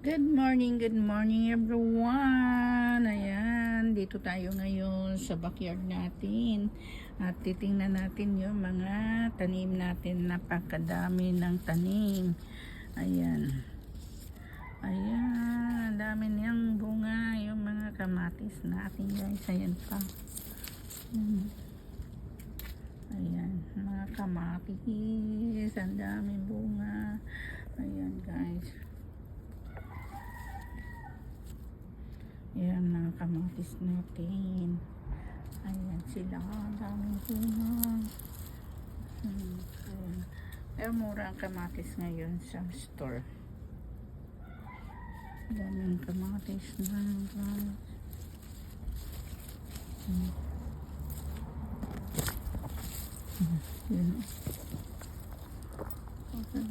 Good morning everyone. Ayan, dito tayo ngayon sa backyard natin. At titingnan natin yung mga tanim natin. Napakadami ng tanim. Ayan. Ayan, ang dami niyang bunga. Yung mga kamatis natin guys. Ayan pa. Ayan, mga kamatis. Ang dami bunga. Ayan guys. Ayan mga kamatis natin. Ayan sila. Ang daming bunga. Ayan. Pero mura ang kamatis ngayon sa store. Daming kamatis na guys. Yun. Okay.